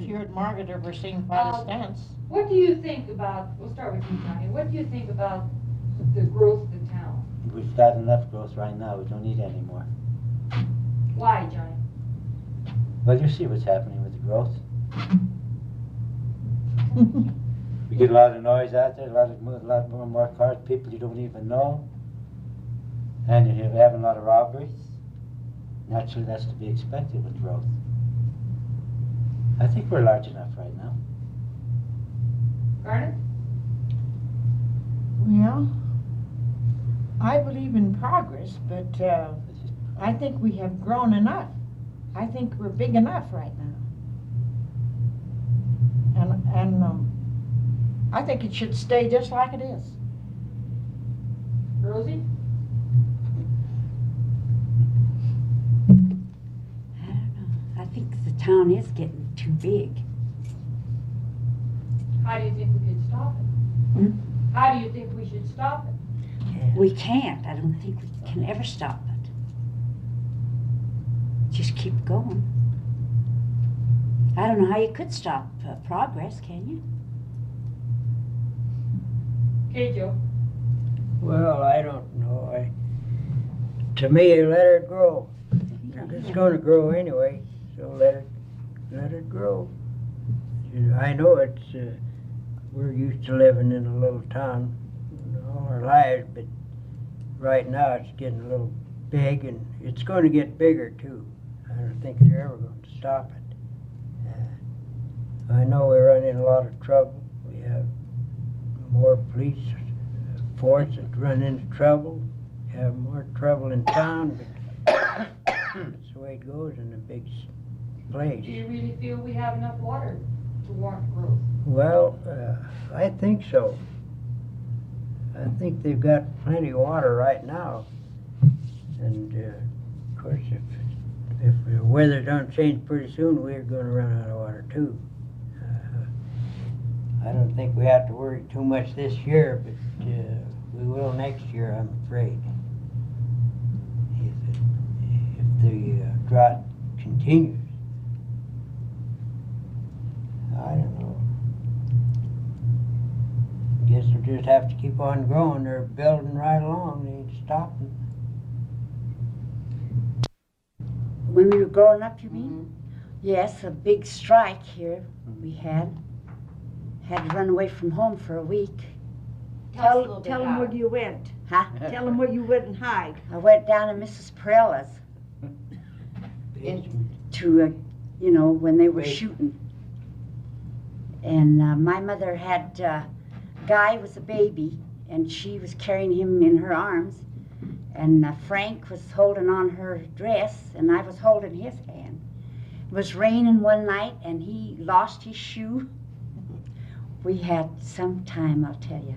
you and Margaret ever seen Protestants. What do you think about, we'll start with you, Johnny. What do you think about the growth of the town? We've got enough growth right now. We don't need any more. Why, Johnny? Well, you see what's happening with the growth. We get a lot of noise out there, a lot more cars, people you don't even know. And you're having a lot of robberies. Naturally, that's to be expected with growth. I think we're large enough right now. Garnet? Well, I believe in progress, but I think we have grown enough. I think we're big enough right now. And I think it should stay just like it is. Rosie? I don't know. I think the town is getting too big. How do you think we could stop it? Hmm? How do you think we should stop it? We can't. I don't think we can ever stop it. Just keep going. I don't know how you could stop progress, can you? Okay, Joe. Well, I don't know. To me, let her grow. It's going to grow anyway, so let it grow. I know it's we're used to living in a little town all our lives, but right now it's getting a little big, and it's going to get bigger too. I don't think they're ever going to stop it. I know we run in a lot of trouble. We have more police force that run into trouble. We have more trouble in town, but that's the way it goes in a big place. Do you really feel we have enough water to warrant growth? Well, I think so. I think they've got plenty of water right now. And of course, if the weather don't change pretty soon, we're going to run out of water too. I don't think we have to worry too much this year, but we will next year, I'm afraid. If the drought continues. I don't know. Guess we'll just have to keep on growing. They're building right along. They ain't stopping. When we were growing up, you mean? Yes, a big strike here we had. Had to run away from home for a week. Tell them where you went. Huh? Tell them where you went and hide. I went down to Mrs. Perella's to, you know, when they were shooting. And my mother had, Guy was a baby, and she was carrying him in her arms. And Frank was holding on her dress, and I was holding his hand. It was raining one night, and he lost his shoe. We had some time, I'll tell you.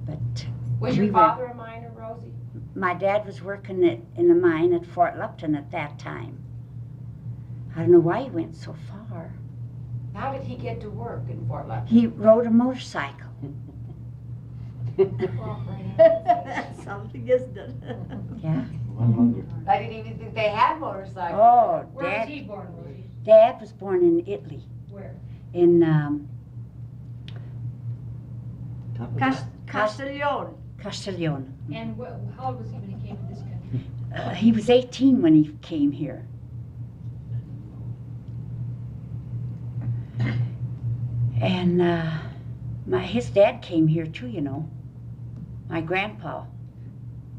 But was your father a miner, Rosie? My dad was working in a mine at Fort Lupton at that time. I don't know why he went so far. How did he get to work in Fort Lupton? He rode a motorcycle. Something isn't it? Yeah. I didn't even think they had motorcycles. Oh, Where was he born, Rosie? Dad was born in Italy. Where? In Castiglione. Castiglione. And how old was he when he came to this country? He was 18 when he came here. And his dad came here too, you know. My grandpa.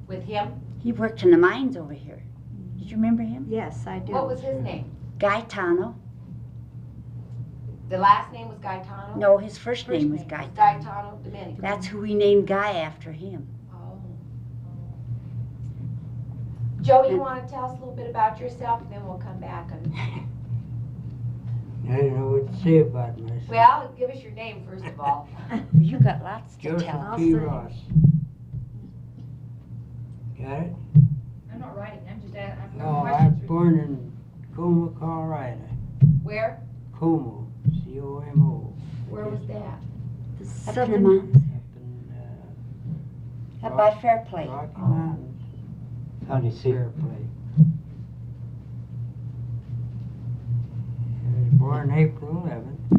With him? He worked in the mines over here. Did you remember him? Yes, I do. What was his name? Gaetano. The last name was Gaetano? No, his first name was Gaetano. Gaetano Domenico. That's who we named Guy after him. Oh. Joe, you want to tell us a little bit about yourself, and then we'll come back and... I don't know what to say about myself. Well, give us your name first of all. You got lots to Joseph tell. P. Ross. Got it? I'm not writing, I'm just asking No, I was questions. born in Como, Colorado. Where? Como, C-O-M-O. Where was that? Up in the mountains. Up in Up by Fairplay. Rocky Mountains. County seat. Fairplay. I was Born April 11th,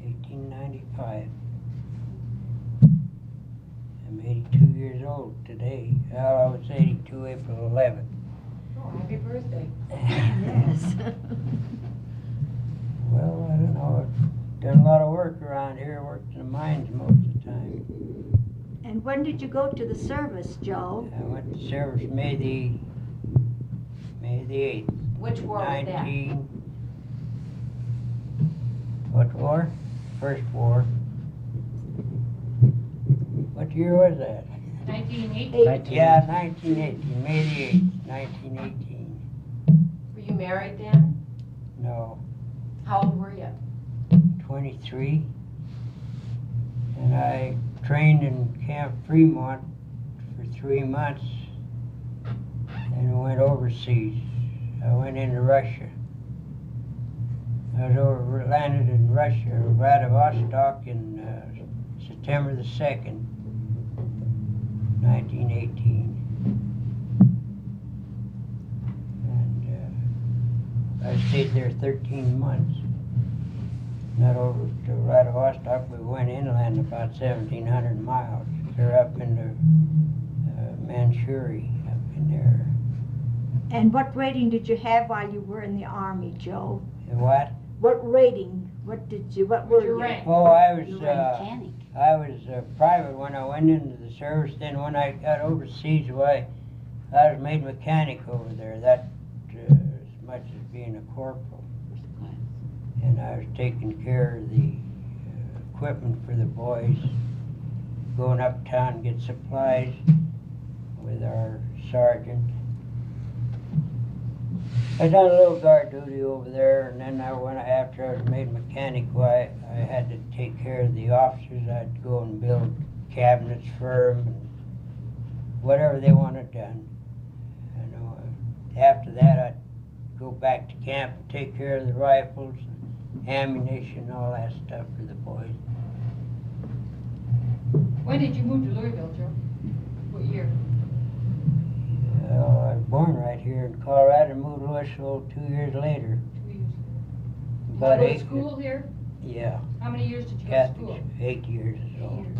1895. I'm 82 years old today. Well, I was 82 April 11th. Oh, happy birthday. Yes. Well, I don't know. I've done a lot of work around here. Worked in the mines most of the time. And when did you go to the service, Joe? I went to service May the 8th. Which war was that? What war? First war. What year was that? 1980. Yeah, 1918. May the 8th, 1918. Were you married then? No, How old were you? 23. And I trained in Camp Fremont for 3 months and went overseas. I went into Russia. I was landed in Russia, Vladivostok, in September the 2nd, 1918. And I stayed there 13 months. Not over to Vladivostok, we went inland about 1,700 miles. They're up in the Manchuria, up in there. And what rating did you have while you were in the Army, Joe? And what? What rating? What were your you? rank? Oh, I was You were a mechanic. I was private when I went into the service. Then when I got overseas, why, I was made mechanic over there. That as much as being a corporal. And I was taking care of the equipment for the boys, going uptown and get supplies with our sergeant. I done a little guard duty over there, and then after I was made mechanic, why I had to take care of the officers. I'd go and build cabinets for them, and whatever they wanted done. And after that, I'd go back to camp and take care of the rifles, ammunition, all that stuff for the boys. When did you move to Louisville, Joe? What year? Well, I was born right here in Colorado and moved to Louisville 2 years later. 2 years. Did you About go to 8 school here? Yeah, How many years did you go to Catholic, school? 8 years or 8 so. years.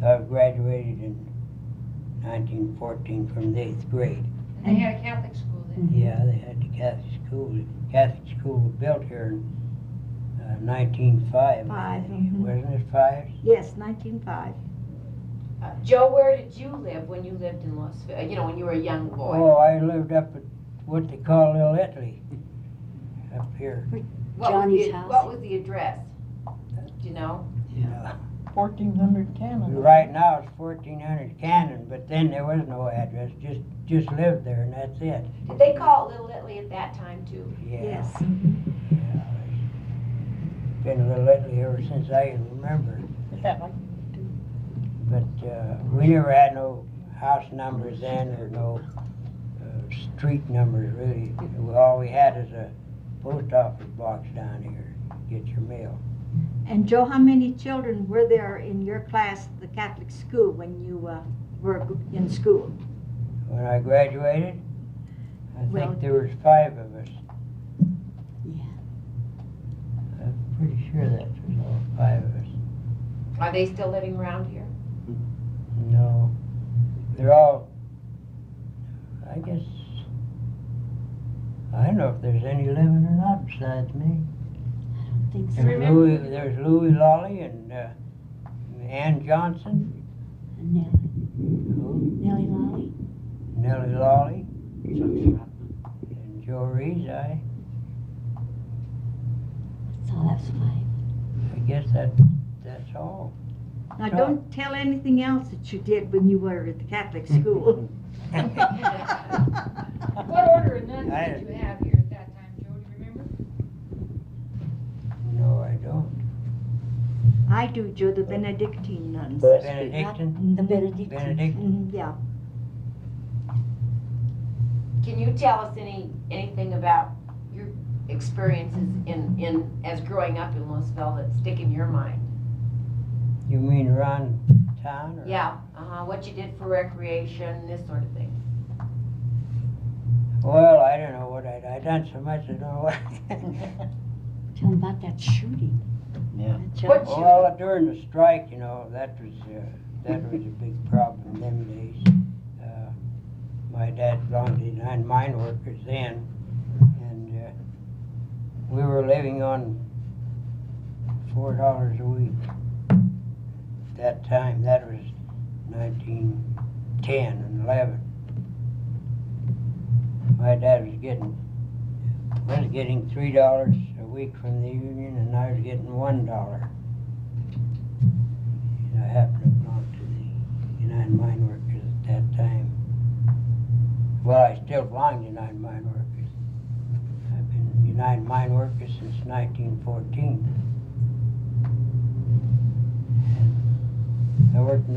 I graduated in 1914 from the 8th grade. And they had a Catholic school then? Yeah, they had the Catholic school. Catholic school was built here in 1905. Wasn't it 5? Yes, 1905. Joe, where did you live when you lived in Louisville? You know, when you were a young boy? Oh, I lived up at what they call Little Italy, up here. What Johnny's was the, house. What was the address? Do you know? 1400 Canada. Right now it's 1400 Cannon, but then there was no address. Just lived there, and that's it. Did they call it Little Italy at that time too? Yeah. Yes. Yeah, it's been Little Italy ever since I can remember. But we never had no house numbers then, or no street numbers really. All we had is a post office box down here. Get your mail. And Joe, how many children were there in your class, the Catholic school, when you were in school? When I graduated, I Well- think there was 5 of us. Yeah. I'm pretty sure that was all 5 of us. Are they still living around here? No, they're all, I guess, I don't know if there's any living or not besides me. I don't think so. There's Louis Lolly and Ann Johnson, And Nellie. who? Nellie Lolly. Nellie Lolly, and Joe Rhoades. So that's 5. I guess that's all. Now, don't tell anything else that you did when you were at the Catholic school. What order of nuns did you have here at that time, Joe? Do you remember? No, I don't. I do, Joe, the Benedictine nuns. Benedictine? The Benedictine. Benedictine? Yeah. Can you tell us anything about your experiences in as growing up in Louisville that stick in your mind? You mean around town? Or? Yeah, what you did for recreation, this sort of thing. Well, I don't know what I done so much, I don't know what. Tell them about that shooting. Yeah. That What John- Well, during the strike, you know, that was a big problem them days. My dad belonged to 9 mine workers then, and we were living on $4 a week. At that time, that was 1910 and 11. My dad was getting $3 a week from the union, and I was getting $1. And I happened to belong to the United Mine Workers at that time. Well, I still belong to United Mine Workers. I've been United Mine Workers since 1914. And I worked in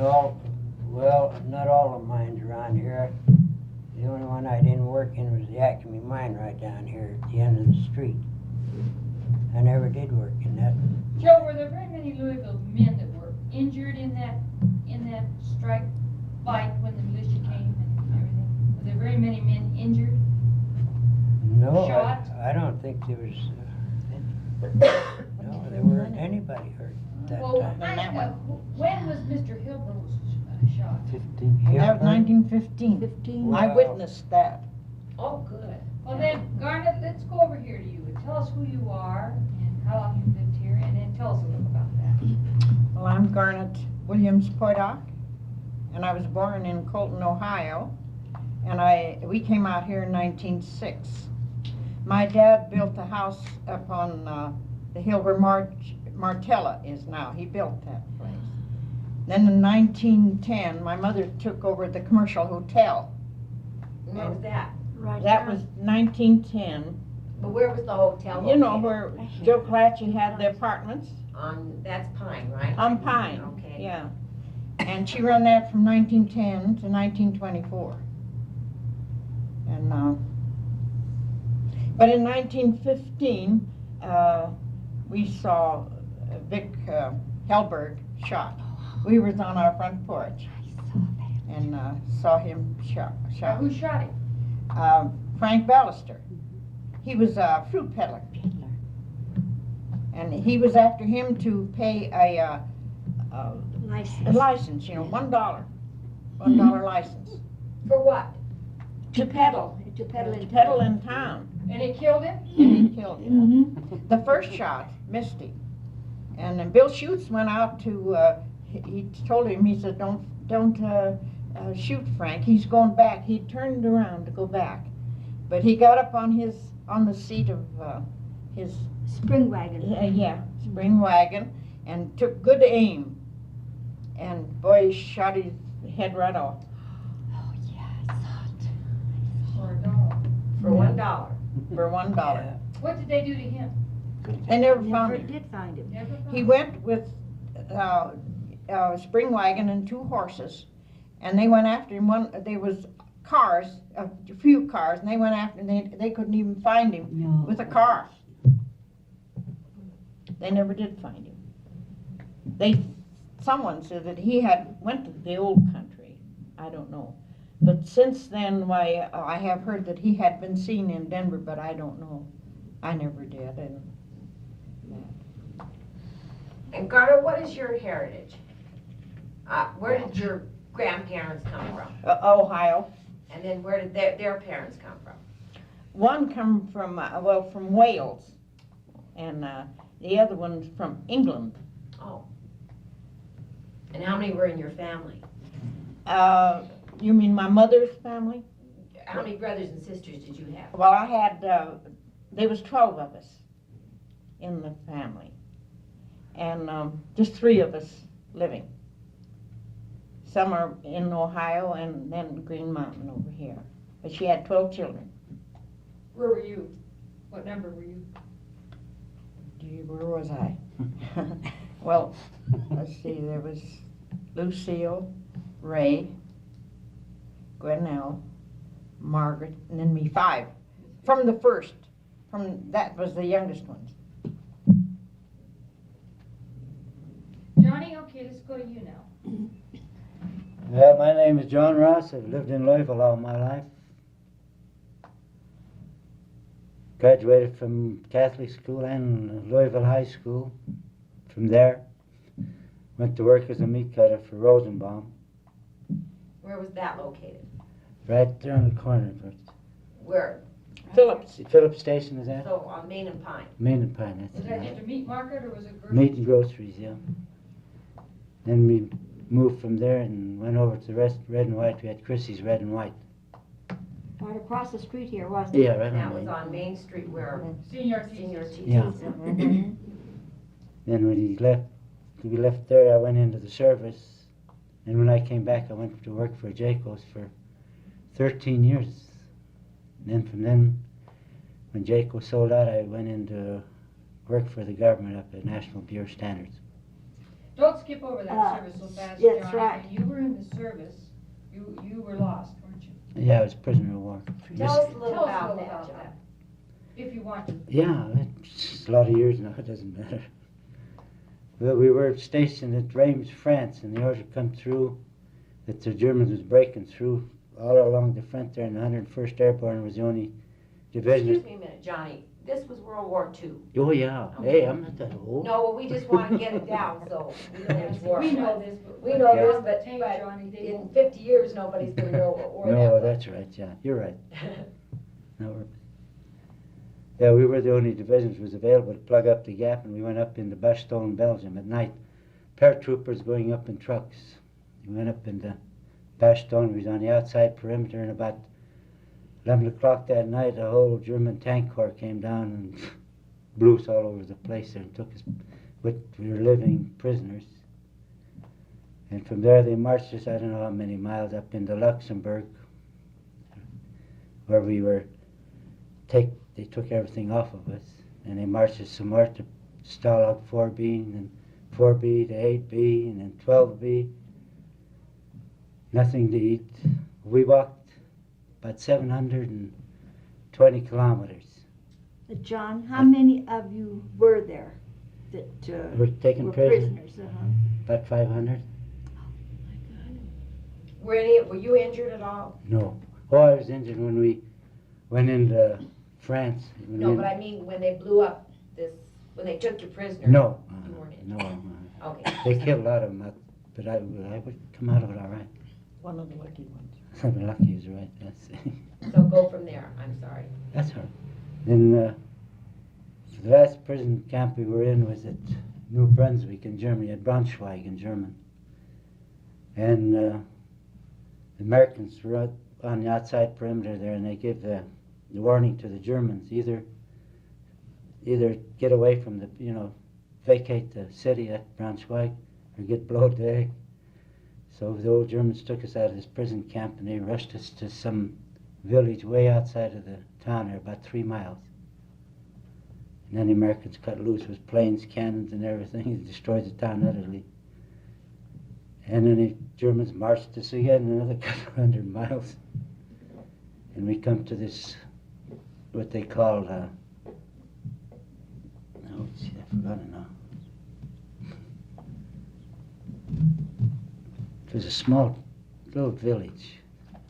not all the mines around here. The only one I didn't work in was the Acme mine right down here at the end of the street. I never did work in that. Joe, were there very many Louisville men that were injured in that strike fight when the militia came and everything? Were there very many men injured? No, Shot? I don't think there was. No, there weren't anybody hurt that Well, time. when was Mr. Hilbert shot? 15. That was 1915. 15. I Wow. witnessed that. Oh, good. Well then, Garnet, let's go over here to you and tell us who you are and how long you've lived here, and then tell us a little about that. Well, I'm Garnet Williams Poydock, and I was born in Colton, Ohio, and we came out here in 1906. My dad built a house up on the hill where Martella is now. He built that place. Then in 1910, my mother took over the commercial hotel. Where was that? Right That now. was 1910. But where was the hotel You know located? where Joe Clatchy had the apartments? That's Pine, right? On Pine, Okay. yeah. And she ran that from 1910 to 1924. And, but in 1915, we saw Vic Helberg shot. We was on our front porch and saw him shot. Now, who shot him? Frank Ballister. He was a fruit peddler. And he was after him to pay a License. license, you know, $1. $1 license. For what? To peddle. To peddle To in peddle in town. And he killed him? And he killed him. Mm-hmm. The first shot missed him. And then Bill Schutz went out to, he told him, he said, don't shoot Frank, he's going back. He turned around to go back. But he got up on the seat of his, Spring wagon. spring wagon and took good aim. And boy, he shot his head right off. Oh, yeah, I saw it. For a dog. For $1. For $1. What did they do to him? They never found Never him. did find him. Never found He him? went with a spring wagon and 2 horses, and they went after him. There was cars, a few cars, and they went after him. They couldn't even find him No. with a car. They never did find him. Someone said that he had went to the old country. I don't know. But since then, why I have heard that he had been seen in Denver, but I don't know. I never did. And Garnet, what is your heritage? Where did your grandparents come from? Ohio. And then where did their parents come from? One come from from Wales, and the other one's from England. Oh. And how many were in your family? You mean my mother's family? How many brothers and sisters did you have? Well, I had, there was 12 of us in the family, and just 3 of us living. Some are in Ohio and then Green Mountain over here. But she had 12 children. Where were you? What number were you? Gee, where was I? Well, let's see, there was Lucille, Ray, Gwinnell, Margaret, and then me, 5. From the first, that was the youngest ones. Johnny, okay, let's go to you now. Well, my name is John Ross. I've lived in Louisville all my life. Graduated from Catholic school and Louisville High School. From there, went to work as a meat cutter for Rosenbaum, Where was that located? right there on the corner. Where? Phillips Station, is that? So on Main and Pine. Main and Pine, that's Was it. that just a meat market or was it grocery? Meat and groceries, yeah. Then we moved from there and went over to the rest Red and White. We had Christie's Red and White. Right across the street here, wasn't it? Yeah, right That on was Main. on Main Street where Senior senior teachers. teachers. Yeah. Then when we left there, I went into the service. And when I came back, I went to work for Jayco's for 13 years. And then from then, when Jayco sold out, I went into work for the government up at National Bureau of Standards. Don't skip over that service so fast, that's Johnny. right. When you were in the service, you were lost, weren't you? Yeah, I was prisoner of war. Tell us a little Tell us a about little that, about John. that, if you want to. Yeah, it's a lot of years now, it doesn't matter. Well, we were stationed at Reims, France, and the order come through that the Germans was breaking through all along the front there, and the 101st Airborne was the only division. Excuse me a minute, Johnny. This was World War II. Oh, yeah. Hey, I'm not that old. No, well, we just want to get it down, so we know which war. We it know was. this, but. We know they're this, on the but- tape, but Johnny, they In won't. 50 years, nobody's going to know what war that No, was. that's right, yeah. You're right. No, yeah, we were the only divisions was available to plug up the gap, and we went up into Bastogne, Belgium at night. Paratroopers going up in trucks. We went up into Bastogne. We was on the outside perimeter, and about 11 o'clock that night, a whole German tank corps came down and blew us all over the place there and took us with we were living prisoners. And from there they marched us, I don't know how many miles, up into Luxembourg, where we were they took everything off of us, and they marched us some more to Stalag 4B, and then 4B to 8B, and then 12B. Nothing to eat. We walked about 720 kilometers. John, how many of you were there that We're taken were prisoners, prisoners? about 500. Were you injured at all? No. Oh, I was injured when we went into France. No, but I mean when they blew up when they took you prisoner. No. You weren't injured. No. Okay. They killed a lot of them, but I would come out of it all right. One of the lucky ones. I'm lucky is right. So go from there. I'm sorry. That's all right. Then the last prison camp we were in was at New Brunswick in Germany, at Braunschweig in German. And the Americans were out on the outside perimeter there, and they gave the warning to the Germans, either get away from vacate the city at Braunschweig, or get blowed to egg. So the old Germans took us out of this prison camp, and they rushed us to some village way outside of the town there, about 3 miles. And then the Americans cut loose with planes, cannons, and everything, and destroyed the town utterly. And then the Germans marched us again another couple 100 miles. And we come to this, what they called, I forgot it now. It was a small little village.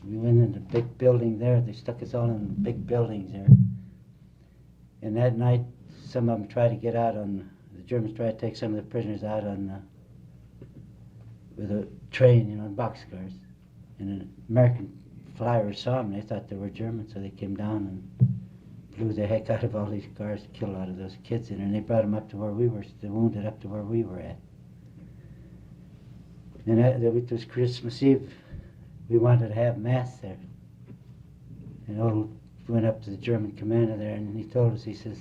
We went in a big building there. They stuck us all in big buildings there. And that night, some of them tried to get out the Germans tried to take some of the prisoners out with a train, in boxcars. And an American flyers saw them. They thought they were Germans, so they came down and blew the heck out of all these cars, killed a lot of those kids in there. And they brought them up to where we were, the wounded up to where we were at. And it was Christmas Eve. We wanted to have Mass there. And went up to the German commander there, and he told us, he says,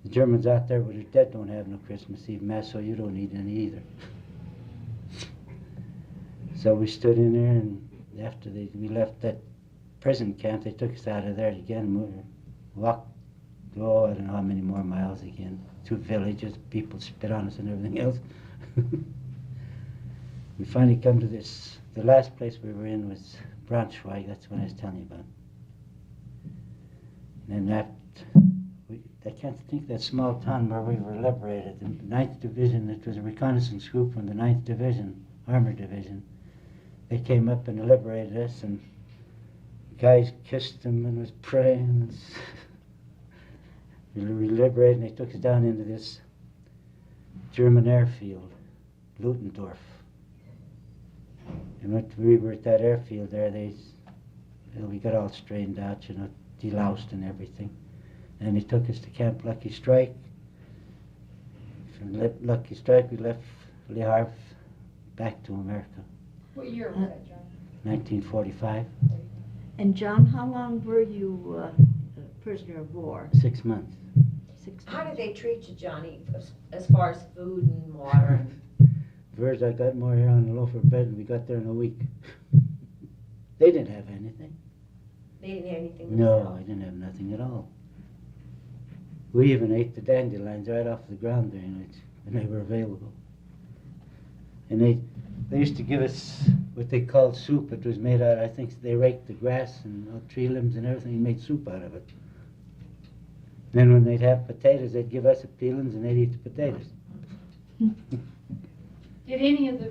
the Germans out there with their dead don't have no Christmas Eve Mass, so you don't need any either. So we stood in there, and after we left that prison camp, they took us out of there again, and we walked, I don't know how many more miles again, through villages, people spit on us and everything else. We finally come to the last place we were in was Braunschweig, that's what I was telling you about. And then I can't think of that small town where we were liberated, the 9th Division, it was a reconnaissance group from the 9th Division, Armor Division. They came up and liberated us, and guys kissed them and was praying. We liberated, and they took us down into this German airfield, Ludendorff. And when we were at that airfield there, we got all straightened out, deloused and everything. And they took us to Camp Lucky Strike. From Lucky Strike, we left Le Havre back to America, What year was that, John? 1945, And John, how long were you a prisoner of war? 6 months. 6 How did months. they treat you, Johnny, as far as food and water? First, I got more here on a loaf of bread, and we got there in a week. They didn't have anything. They didn't have anything to No, sell. I didn't have nothing at all. We even ate the dandelions right off the ground there, when they were available. And they used to give us what they called soup. It was made out, I think they raked the grass and tree limbs and everything and made soup out of it. Then when they'd have potatoes, they'd give us the peelings and they'd eat the potatoes. Did any of the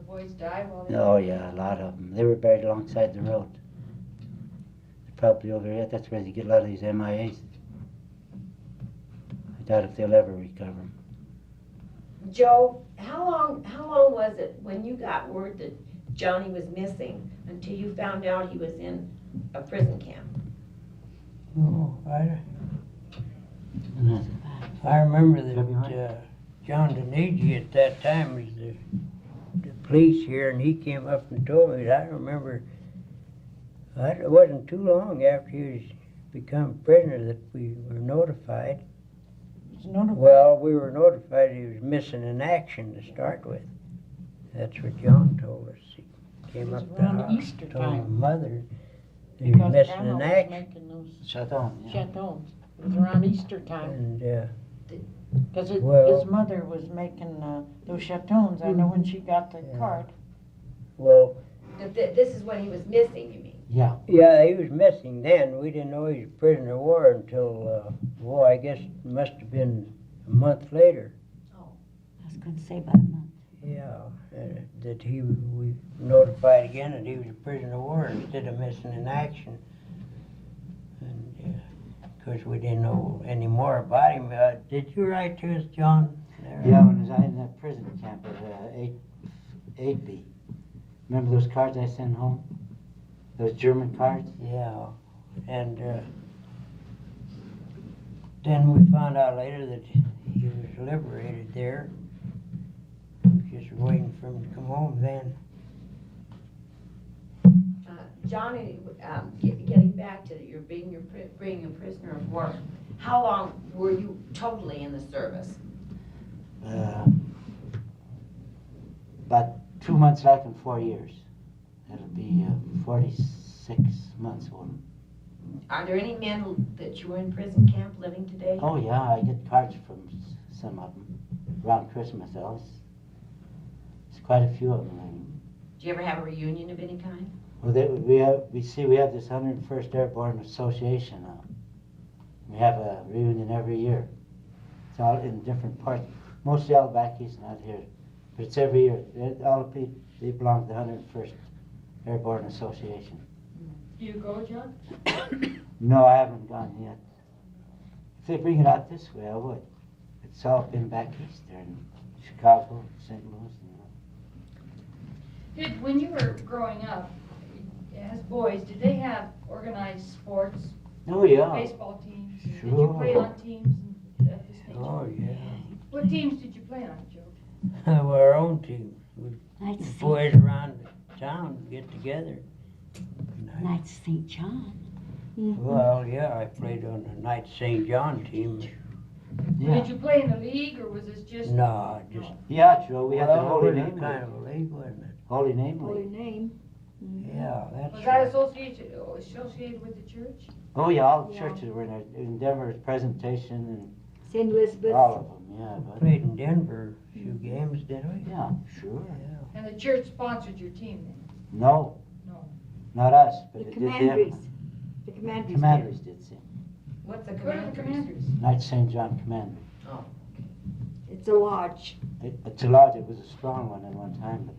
boys die while they? Oh yeah, a lot of them. They were buried alongside the road. They're probably over here. That's where they get a lot of these MIAs. I doubt if they'll ever recover them. Joe, how long was it when you got word that Johnny was missing until you found out he was in a prison camp? Oh, I remember that John Denigi at that time was the police here, and he came up and told me. I remember it wasn't too long after he was become a prisoner that we were notified. Well, we were notified he was missing in action to start with. That's what John told us. He came It was up around to Easter told time. my mother he Because was missing Grandma in was action. making those Chateau. Yeah. chateaux. It was around Easter time. And Because Well- his mother was making those chateaux. I know when she got the Yeah. card. well, This is when he was missing, you mean? Yeah. yeah, he was missing then. We didn't know he was a prisoner of war until, I guess it must have been a month later. I was going to say about a month. Yeah, that we notified again that he was a prisoner of war instead of missing in action. And, of course, we didn't know any more about him. Did you write to us, John? Yeah, when I was in that prison camp at 8B. Remember those cards I sent home? Those German cards? Yeah, and then we found out later that he was liberated there. Just waiting for him to come home then. Johnny, getting back to your being a prisoner of war, how long were you totally in the service? About 2 months like in 4 years. That'll be 46 months old. Are there any men that you were in prison camp living today? Oh yeah, I get cards from some of them around Christmas. There's quite a few of them. Do you ever have a reunion of any kind? Well, we have this 101st Airborne Association now. We have a reunion every year. It's all in different parts. Mostly all back east, not here, but it's every year. All the people, they belong to the 101st Airborne Association. Do you go, John? No, I haven't gone yet. If they bring it out this way, I would. It's all been back east there in Chicago, St. Louis. When you were growing up, as boys, did they have organized sports? Oh yeah. Baseball teams? Did you Sure. play on teams at this stage? Oh, yeah. What teams did you play on, Joe? Well, our own team. Knights The of boys around town get together. Knights of St. John. Well, yeah, I played on the Knights of St. John team. Did you play in the league, or was this just? No, just. Yeah, Joe, we had the Well, Holy it was Name kind League. of a league, wasn't it? Holy Name Holy League. name. Yeah, that's Was right. that associated with the church? Oh yeah, all the Yeah. churches were in Denver's presentation St. Elizabeth. and all of them, yeah. We But, played in Denver a few games, didn't we? yeah, sure. Yeah. And the church sponsored your team then? No, No. not us, but The it did them. commanderies. The commanderies. Commanders did sing. What's the What are the commanders? commanders? Knights St. John Commander. It's a lodge. It's a lodge. It was a strong one at one time, but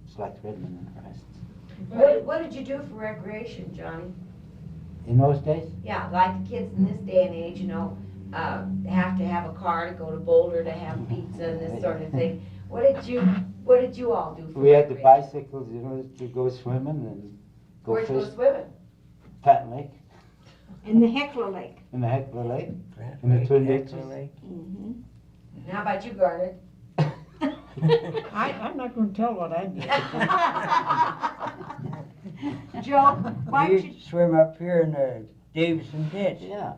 it's like Redmond and the rest. What did you do for recreation, Johnny? In those days? Yeah, like the kids in this day and age, you know, have to have a car to go to Boulder to have pizza and this sort of thing. What did you all do for We had the recreation? bicycles, you know, to go swimming and go Where'd you go fish. swimming? Patton Lake, In the Heckler Lake. in the Heckler Lake. Grant In the Lake, Twin Heckler Ditches. Lake. Mm-hmm. And how about you, Garnet? I'm not gonna tell what I did. Joe, why We don't you, used to swim up here in the Davison ditch. Yeah.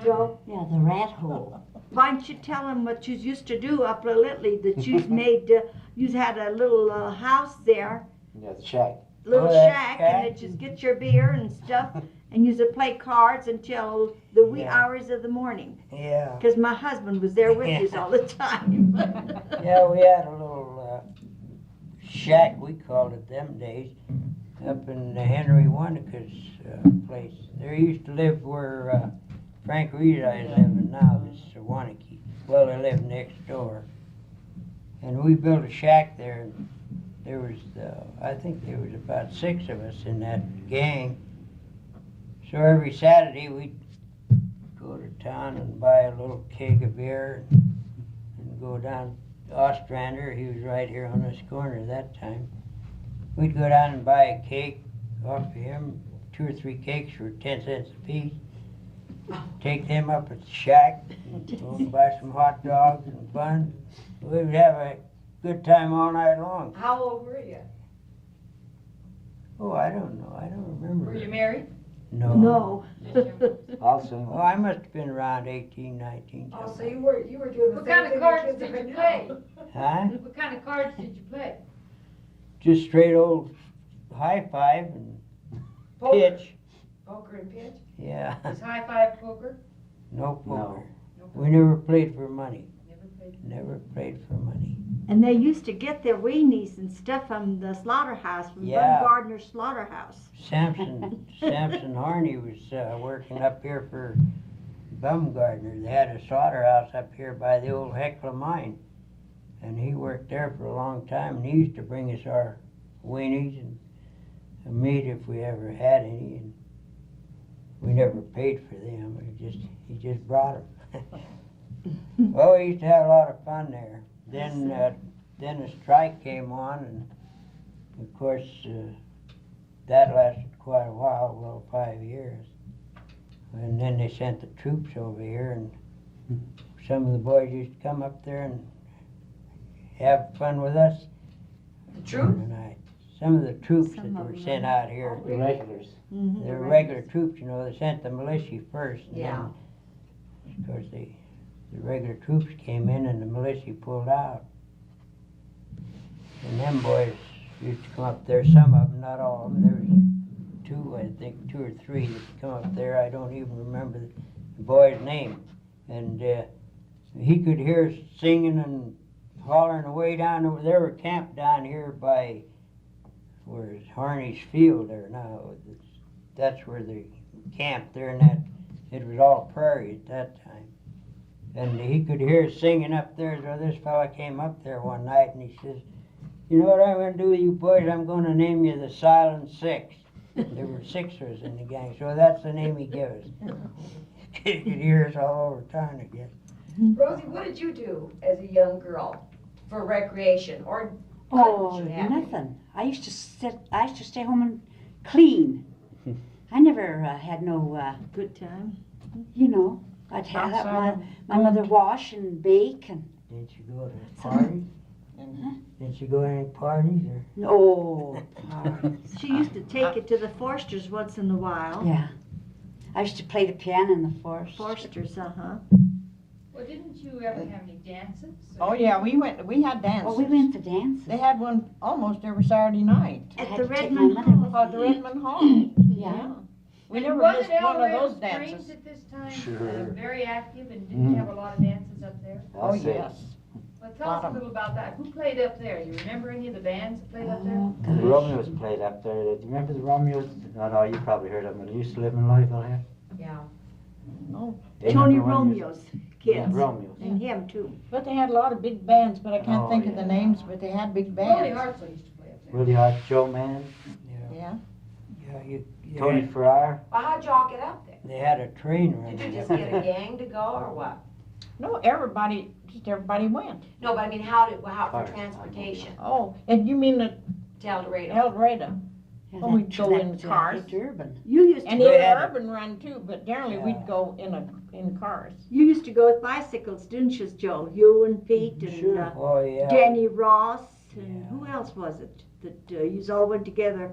Joe, Yeah, the rat hole. why don't you tell him what you used to do up at Littley, that you made, you had a little house there, Yeah, the shack. little Oh, that shack, and shack? that you get your beer and stuff, and you would play cards until the wee Yeah. hours of the morning. Yeah. Because my husband was there with you all the time. Yeah, we had a little shack, we called it them days, up in Henry Wanica's place. There used to live where Frank Reed is living now, this Wanike. Well, they live next door. And we built a shack there, and there was, I think there was about 6 of us in that gang. So every Saturday we'd go to town and buy a little keg of beer and go down to Ostrander. He was right here on this corner that time. We'd go down and buy a cake off of him, 2 or 3 cakes for 10 cents a piece. Take them up at the shack, go and buy some hot dogs and buns. We would have a good time all night long. How old were you? Oh, I don't know. I don't remember. Were you married? No. No. Also, Oh, I must have been around 18, 19. Oh, so something. you were doing the What same kind of thing cards the kids did are you now. play? Huh? What kind of cards did you play? Just straight old high five and Poker. pitch. Poker and pitch? Yeah. Is high five poker? No poker. No. We never played for money. Never played. Never played for money. And they used to get their weenies and stuff from the slaughterhouse, from Yeah. Baumgardner's slaughterhouse. Samson Harney was working up here for Baumgardner. They had a slaughterhouse up here by the old Hecla mine. And he worked there for a long time, and he used to bring us our weenies and meat if we ever had any. And we never paid for them. He just brought them. Oh, we used to have a lot of fun there. Then the strike came on, and of course that lasted quite a while, well, 5 years. And then they sent the troops over here, and some of the boys used to come up there and have fun with us. The truth? Some of the troops Some that of were them. sent out here, the regulars. Mhm, they were the regular troops, you know. They sent the militia first. And Yeah. then, of course, the regular troops came in and the militia pulled out. And them boys used to come up there, some of them, not all of them. There was 2, I think, 2 or 3 that come up there. I don't even remember the boy's name. And he could hear us singing and hollering away down over there. Were camped down here by where's Harney's Field there now. That's where they camped there, and that it was all prairie at that time. And he could hear us singing up there. So this fella came up there one night and he says, "You know what I'm going to do with you boys? I'm going to name you the Silent Six." There were 6ers in the gang, so that's the name he gave us. He could hear us all over town again. Rosie, what did you do as a young girl for recreation? Or Oh, couldn't you have any? nothing. I used to stay home and clean. I never had no, Good time. you know, I'd have Outside my mother wash and bake and, Didn't you go to parties? Didn't you go to any parties or? no. She used to take it to the Forsters once in a while. Yeah. I used to play the piano in the forest. Forsters, uh-huh. Well, didn't you ever have any dances? Oh, yeah, we had dances. Oh, we went to dances. They had one almost every Saturday night. I At had the to take Redmond my mother with Hall. At the Redmond Hall. Yeah. We And never wasn't missed one of Elrod those Springs dances. at this time Sure. very active, and didn't you have a lot of dances up there? Oh, I'll say. yes. Well, tell us a little about that. Who played up there? You remember any of the bands that played up there? Oh, The gosh. Romeos played up there. Do you remember the Romeos? No, you probably heard of them. They used to live in Louisville here. Yeah. They Tony remember when you- Romeo's Yeah, kids. Romeos. And him too. But they had a lot of big bands, but I can't Oh, think of the yeah. names, but they had big Willie bands. Hartzell used to play up there. Willie Hart, Joe Mann. Yeah. Yeah. Yeah, Tony Farrar. Well, how'd y'all get up there? They had a train Did you running. just get a gang to go or what? No, everybody went. No, but I mean, how for Cars. transportation Oh, and you mean the to El Dorado? El Dorado? Yeah, Oh, we'd go in that's, cars. it's urban. You used to And We in go, the had a- urban run too, but generally Yeah. we'd go in cars. you used to go with bicycles, didn't you, Joe? You and Pete and Sure. Oh, yeah. Danny Ross and Yeah. who else was it? That you all went together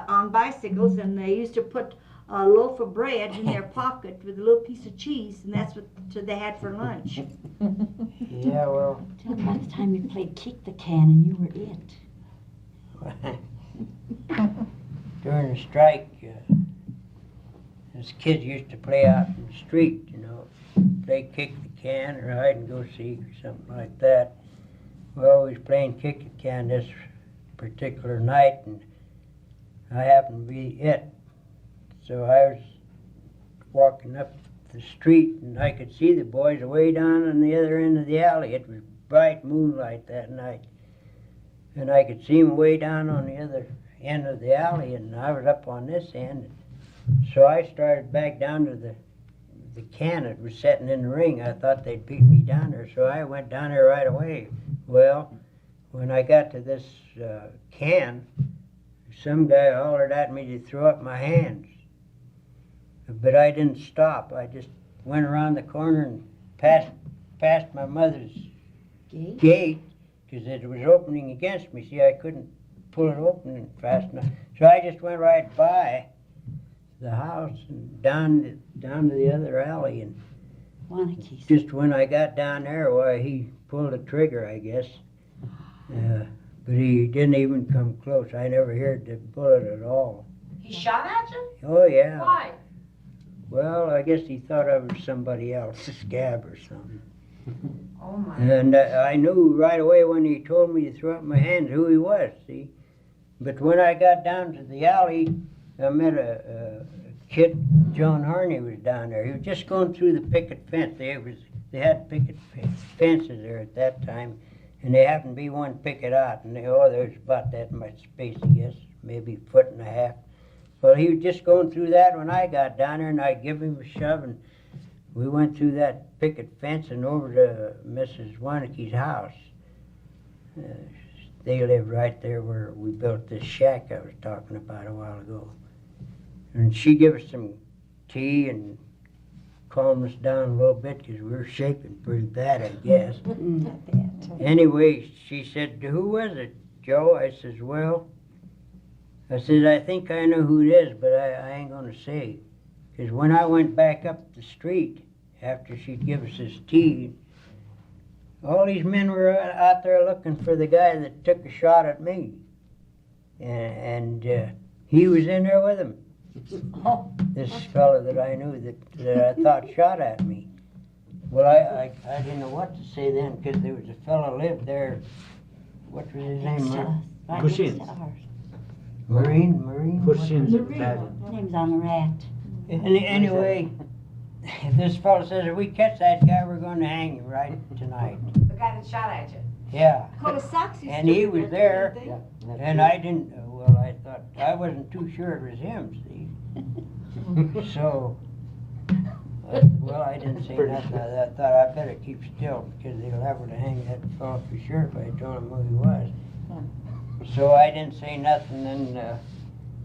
on bicycles, and they used to put a loaf of bread in their pocket with a little piece of cheese, and that's what they had for lunch. Yeah, well, Tell me about the time you played kick the can and you were it. during the strike, us kids used to play out in the street, you know, play kick the can or hide and go seek or something like that. We always playing kick the can this particular night, and I happened to be it. So I was walking up the street, and I could see the boys way down on the other end of the alley. It was bright moonlight that night, and I could see them way down on the other end of the alley, and I was up on this end. So I started back down to the can that was sitting in the ring. I thought they'd beat me down there, so I went down there right away. Well, when I got to this can, some guy hollered at me to throw up my hands. But I didn't stop. I just went around the corner and past my mother's gate, because it was opening against me. See, I couldn't pull it open fast enough. So I just went right by the house and down to the other alley. And Wanakes. just when I got down there, why, he pulled the trigger, I guess. But he didn't even come close. I never heard the bullet at all. He shot at you? Oh, yeah. Why? Well, I guess he thought I was somebody else's scab or something. Oh my. And I knew right away when he told me to throw up my hands who he was, see. But when I got down to the alley, I met a kid, John Harney was down there. He was just going through the picket fence. They had picket fences there at that time, and they happened to be one picket out, and there was about that much space, I guess, maybe a foot and a half. Well, he was just going through that when I got down there, and I give him a shove, and we went through that picket fence and over to Mrs. Waneke's house. They lived right there where we built this shack I was talking about a while ago. And she gave us some tea and calmed us down a little bit because we were shaking pretty bad, I guess. Anyway, she said, "Who was it, Joe?" I says, "Well," I said, "I think I know who it is, but I ain't gonna say." Because when I went back up the street after she'd give us this tea, all these men were out there looking for the guy that took a shot at me. And he was in there with him. This fellow that I knew that I thought shot at me. Well, I didn't know what to say then, because there was a fellow lived there. What was his name? Cushins. Marine? Cushins. Name's on the rat. Anyway, this fellow says, if we catch that guy, we're going to hang him right tonight. The guy that shot at you? Yeah. Colasacks And he was there, and I didn't, well, I thought, I wasn't too sure it was him, see? So, well, I didn't say nothing. I thought I better keep still, because they were liable to hang that fellow for sure if I told him who he was. So I didn't say nothing, and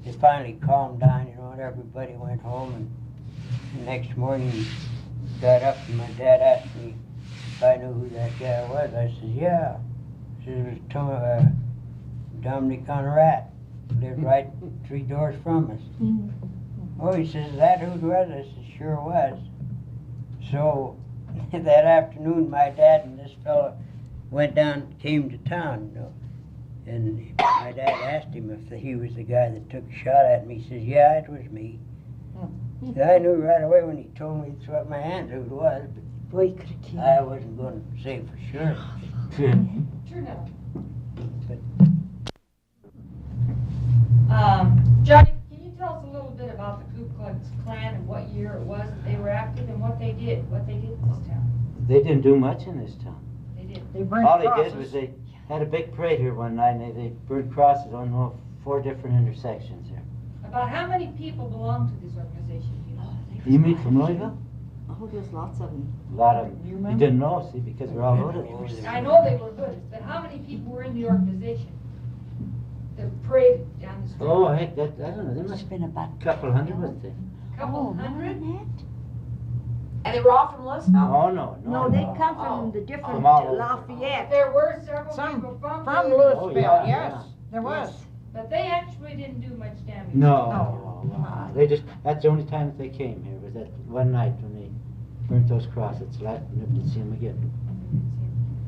it finally calmed down, you know, and everybody went home, and the next morning got up, and my dad asked me if I knew who that guy was. I said, yeah. He said, it was Dominic Rat, lived right 3 doors from us. Oh, he says, is that who it was? I said, sure was. So that afternoon, my dad and this fellow came to town, you know. And my dad asked him if he was the guy that took a shot at me. He says, yeah, it was me. I knew right away when he told me to throw up my hands who it was, but Boy, you could have killed I wasn't going to say for sure. True enough. But Johnny, can you tell us a little bit about the Ku Klux Klan and what year it was that they were active and what they did in this town? They didn't do much in this town. They did. They burned All they crosses. did was they had a big parade here one night, and they burned crosses on 4 different intersections here. About how many people belong to this organization, you know? You mean from Louisville? Oh, there's lots of them. A lot of them. You You remember? didn't know, see, because we're all loaded. I know they were good, but how many people were in the organization? The parade down the street? Oh, heck, that, I don't know, there Must must have be been about. a couple hundred, wasn't there? Couple hundred? And they were all from Louisville? Oh, no, No, they come Oh. from the different From all over. Lafayette. There were several Some people from From Louisville, Oh, Louisville, yeah, yes, yeah. there was. but they actually didn't do much damage. No, they just, that's the only time that they came here, was that one night when they burnt those crosses, never did see them again.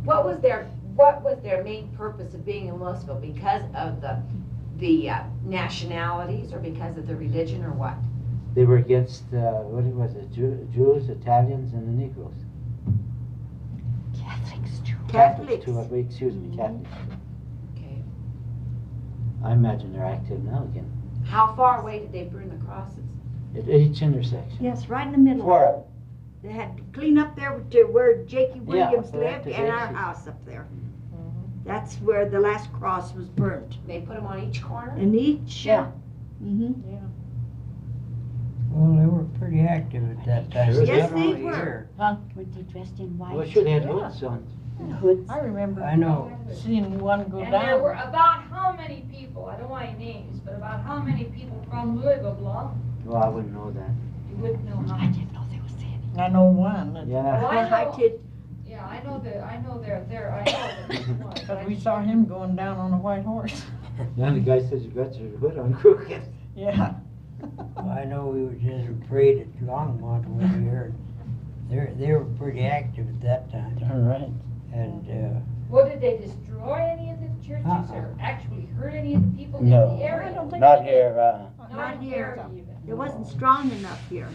What was their main purpose of being in Louisville? Because of the nationalities, or because of the religion, or what? They were against, what was it, Jews, Italians, and the Negroes. Catholics too. Catholics. Too, excuse me, Catholics. Okay. I imagine they're active now again. How far away did they burn the crosses? At each intersection. Yes, right in the middle. Four of them. They had to clean up there to where Jakey Williams right lived to and our Jakey's. house up there. That's where the last cross was burnt. They put them on each corner? And each, Yeah. Mm-hmm. Well, they were pretty active at that time. Sure Yes, Definitely they were. here. Were they dressed in white? Well, sure, they had Yeah. hoods on. And hoods. I remember I know. seeing one go And there were down. about how many people, I don't want any names, but about how many people from Louisville belong? Well, I wouldn't know that. You wouldn't know how I many. didn't know there was any. I know one, that- Yeah. Well, I I know, did. yeah, I know they're there, I know there's one. but we saw him going down on a white horse. Then the guy says, you got your hood on crooked. Yeah. Well, I know we was just afraid at Longmont over here. They were pretty active at that time. All right. And, Well, did they destroy any of the churches or actually hurt any of the people in No. the area? I don't think Not they here, Not in here. the area even. It wasn't strong enough here.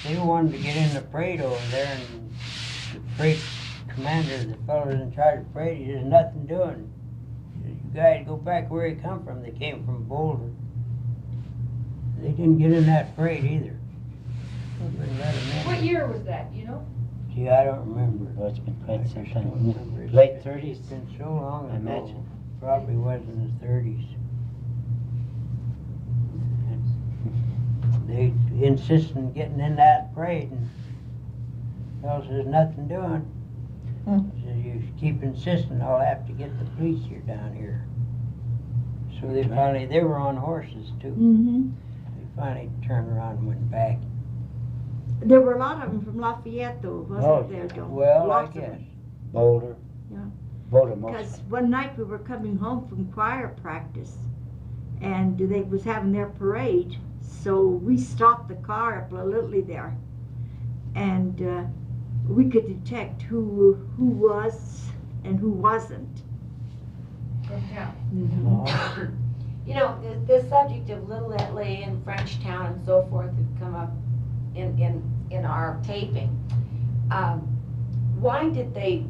they wanted to get in the parade over there, and the parade commander, the fellow in charge of the parade, he says, nothing doing. He says, you guys go back where you come from. They came from Boulder. They didn't get in that parade either. Wouldn't let 'em in. What year was that, you know? Gee, I don't remember. Oh, it's been quite some I just time. don't remember. Late 30s. It's been so long ago. I imagine. Probably was in the 30s. They insisted on getting in that parade, and fellow says, nothing doing. Hmm. Says, you keep insisting, I'll have to get the police here down here. So they finally, they were on horses too. Mm-hmm. They finally turned around and went back. There were a lot of them from Lafayette though, Oh, wasn't there, Joe? Well, I Lots of guess. them. Boulder. Yeah. Boulder most. Because one night we were coming home from choir practice, and they was having their parade, so we stopped the car up literally there, and we could detect who was and who wasn't. From town. Oh, You know, the subject of Little Italy and Frenchtown and so forth have come up in our taping. Why did they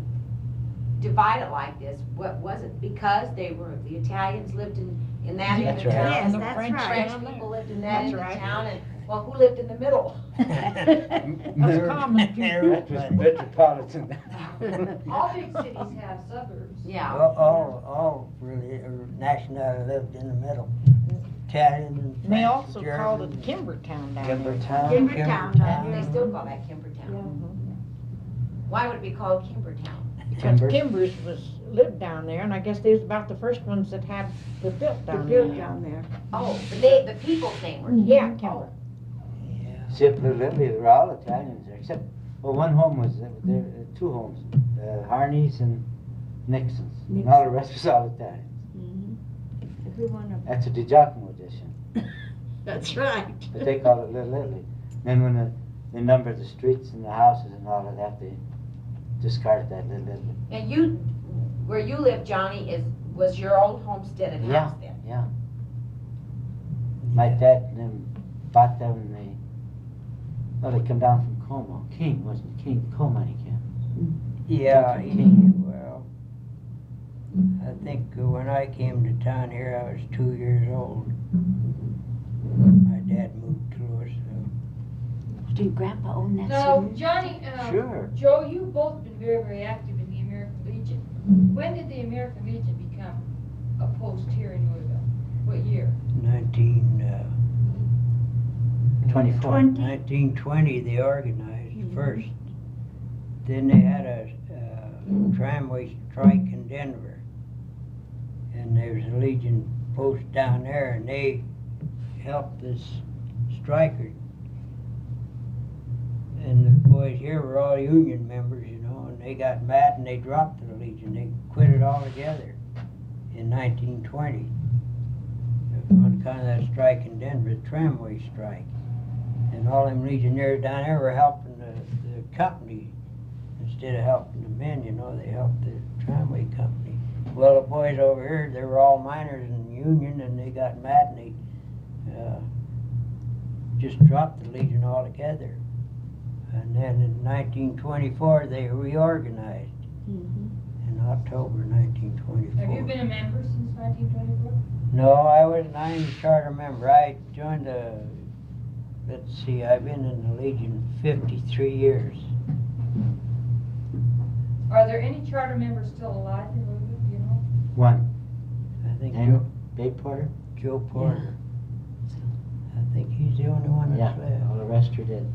divide it like this? What was it? Because the Italians lived in that end That's of right. town? Yes, And the that's French right. French people lived in that That's end of right. town, and, well, who lived in the middle? Us common people. That was metropolitan. All big cities have suburbs. Yeah. all really nationality lived in the middle. Italian and And they also German. called it Kimbertown down there. Kimbertown. Kimbertown down They here. still call that Kimbertown. Why would it be called Kimbertown? Because Timber. Kimbers lived down there, and I guess they was about the first ones that had the built They down there. built down there. Oh, the people's name were. Yeah, Kimber. Yeah. Simply, literally, they were all Italians there, except, well, one home was, there, two homes, Harney's and Nixon's. And all the rest was all Italians. Mm-hmm. Every one of them. That's a DiGiacomo edition, That's right. but they call it Little Italy. Then when they numbered the streets and the houses and all of that, they discarded that Little Italy. Now where you live, Johnny, was your old homesteaded Yeah. house then? Yeah. My dad and them bought them and they come down from Como. King, wasn't it? King, Como he came. Yeah, King. well, I think when I came to town here, I was 2 years old. My dad moved to Louisville. Did Grandpa own that Now, city? Johnny, Sure. Joe, you've both been very, very active in the American Legion. When did the American Legion become a post here in Louisville? What year? 19, 24. 1920, they organized first. Then they had a tramway strike in Denver. And there was a Legion post down there, and they helped this striker. And the boys here were all Union members, you know, and they got mad and they dropped the Legion. They quit it altogether in 1920. On kind of that strike in Denver, the tramway strike. And all them Legionnaires down there were helping the company instead of helping the men, you know, they helped the tramway company. Well, the boys over here, they were all miners in the Union, and they got mad and they just dropped the Legion altogether. And then in 1924, they reorganized in October 1924. Have you been a member since 1924? No, I wasn't. I'm a charter member. I joined the, let's see, I've been in the Legion 53 years. Are there any charter members still alive in Louisville, do you know? One. I think And Babe Porter? Joe Porter. I think he's the only one Yeah, that's left. all the rest are dead.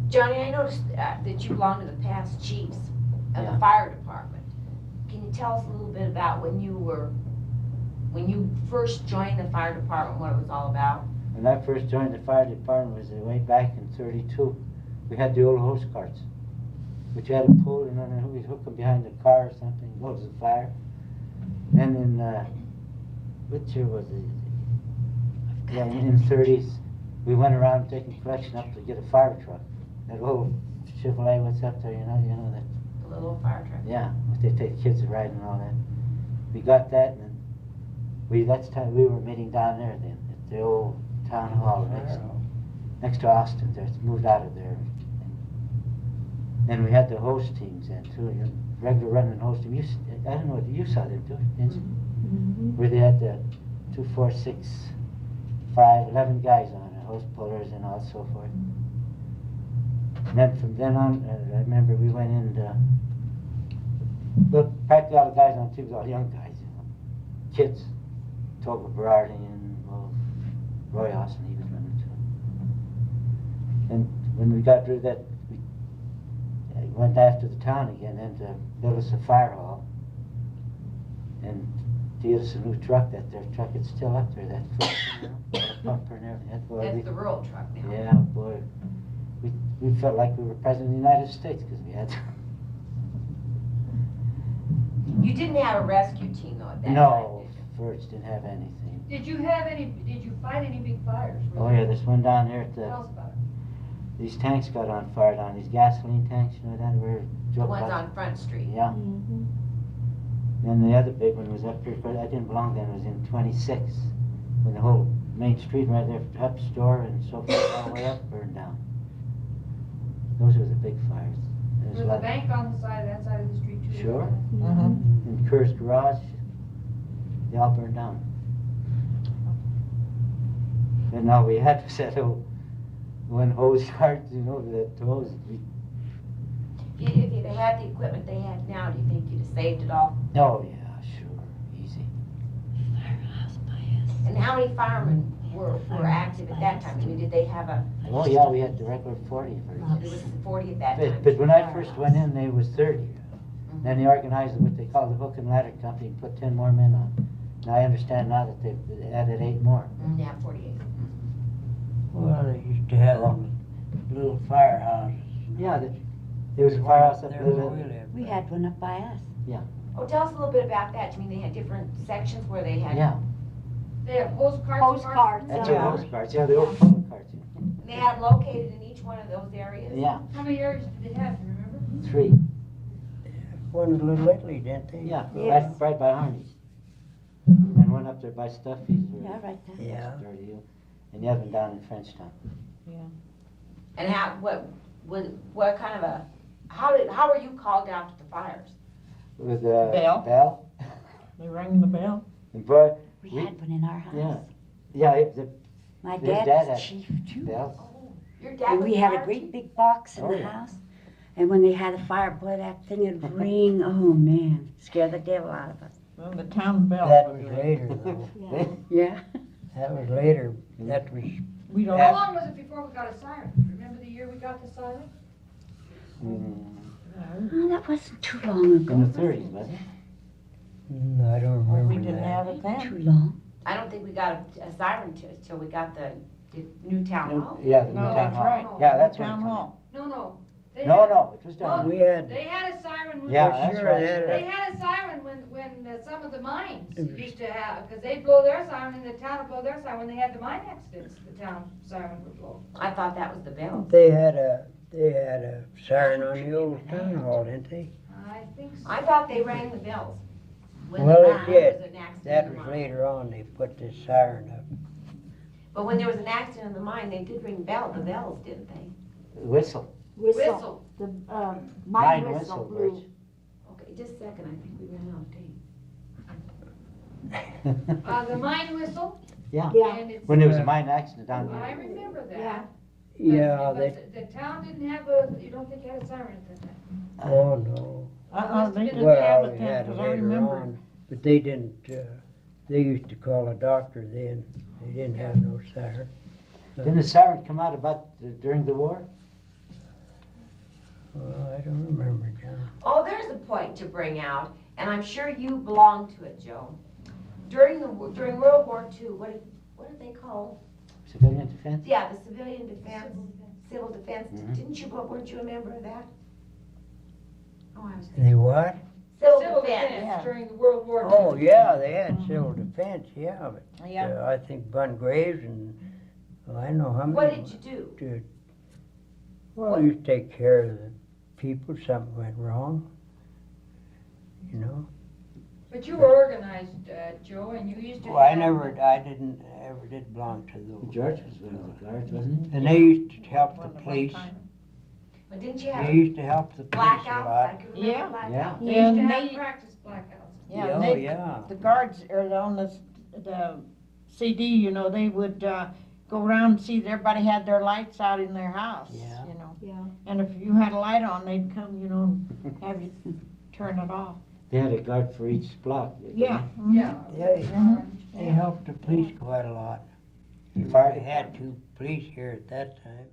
Johnny, I noticed that you belong to the past chiefs of Yeah. the fire department. Can you tell us a little bit about when you first joined the fire department, what it was all about? When I first joined the fire department was way back in 32. We had the old hose carts, which you had to pull and then we'd hook them behind the car or something, go to the fire. And in, what year was it? Yeah, in the 30s, we went around taking collection up to get a fire truck. That old Chevrolet, what's up there, you know that. The little fire truck? Yeah, they take kids to ride and all that. We got that, and then that's the time we were meeting down there then, at the old town hall next to Austin. There, moved out of there. And we had the host teams then too, your regular running host team. I don't know, you saw them too, didn't you? Where they had the 2, 4, 6, 5, 11 guys on it, host pullers and all so forth. And then from then on, I remember we went in look, practically all the guys on the team was all young guys, you know. Kids, Toba Berardi and Roy Austin, he was running too. And when we got through that, we went after the town again and to build us a fire hall. And to get us a new truck, that their truck is still up there, that first, you know, the pumper and everything. Boy, That's the rural truck now. yeah, boy, we felt like we were president of the United States because we had. You didn't have a rescue team though at that time, No, did you? first didn't have anything. Did you fight any big fires? Oh yeah, this one down there at Tell us about it. these tanks got on fire down, these gasoline tanks, you know, down where The ones on Front Street. Yeah. Then the other big one was up here, but I didn't belong then, it was in 26, when the whole main street right there, up store and so forth, all the way up burned down. Those were the big fires. There Was a the lot- bank on the side, that side of the street too? Sure. Mm-hmm. And Kerr's garage, they all burned down. And all we had was that old one hose cart, you know, that hose. If you'd had the equipment they had now, do you think you'd have saved it all? Oh yeah, sure, easy. And how many firemen were active at that time? I mean, did they have a, Oh yeah, we had the regular 40 for there was 40 at that time? But when I first went in, they was 30. Then they organized what they call the hook and ladder company and put 10 more men on. Now I understand now that they've added 8 more. Yeah, 48. Well, they used to have them little firehouses. Yeah, there was a firehouse up there there. where we lived. We had one up by us. Oh, tell us a little bit about that. You mean they had different sections where they had? Yeah, They have hose carts? Hose carts. that's Yeah. your hose carts. Yeah, the old pump carts. And they had them located in each one of those areas? Yeah, How many areas did they have, do you remember? 3. One in Little Italy, didn't they? Yeah, Yes. right by Harney's. And one up there by Stuffy's. Yeah, right there. Yeah. And the other one down in Frenchtown. And what kind of a, how were you called out to the fires? With Bell. Bell. They rang the bell. And boy, We had one in our house. yeah. Yeah, My His dad dad was had chief too. Bell. Your dad And was we had a fire great chief? big box in Oh, the yeah. house. And when they had a fire, boy, that thing would ring. Oh man, scare the devil out of us. Well, the town bell. That was later though. Yeah. That was later. That was We don't. How long was it before we got a siren? Remember the year we got the siren? Oh, that wasn't too long ago. In the 30s, wasn't it? I don't remember We didn't that. have it Too then. long. I don't think we got a siren till we got the new town hall. Yeah, the new No, town that's hall. right. Yeah, that's Town right. hall. No. No, it was down. We had, They had a siren when. Yeah, for that's sure right. They had a siren when some of the mines used to have, because they'd blow their siren and the town would blow their siren when they had the mine accidents, the town siren would blow. I thought that was the bell. they had a siren on the old town hall, didn't they? I think so. I thought they rang the bells. when Well, there it was did. an accident That in the was mine. later on, they put this siren up. But when there was an accident in the mine, they did ring the bells, didn't they? Whistle. Whistle. The, Mine mine whistle, whistle blew. Bruce. Okay, just a second, I think we ran out of tape. The mine whistle, Yeah, Yeah. and it's, when there was a mine accident down I there. remember that. Yeah. Yeah, But they, the town didn't have a, you don't think had a siren at that time? oh no. They didn't have Well, it we then, had it 'cause I later remember. on, but they didn't, they used to call a doctor then. They didn't have no siren. Didn't the siren come out during the war? Well, I don't remember, John. Oh, there's a point to bring out, and I'm sure you belong to it, Joe. During World War II, what did they call? Civilian defense? Yeah, the civilian defense, civil defense. Mhm. Weren't you a member of that? Oh, I was They what? Civil defense. Yeah. During the World War II. Oh, yeah, they had civil defense, yeah, but Yeah. I think Bun Graves and, well, I know how many. What did you do? Did. Well, you take care of the people, something went wrong, you know? But you were organized, Joe, and you used to. Well, I have- didn't ever did belong to those. George was one of the guards, wasn't he? And they used to help the One of my police. time. But didn't you They have used to help the police a blackouts? I lot. can Yeah. remember blackouts. They Yeah, used to and have they- practice blackouts. Yeah, Oh, and they, yeah. the guards are on the CD, you know, they would go around and see that everybody had their lights out in their house, Yeah. you know. Yeah. And if you had a light on, they'd come, you know, have you turn it off. They had a guard for each block. didn't they? Yeah. mhm. Yeah. Yeah, they helped the police quite a lot. The fire They had two police here at that time.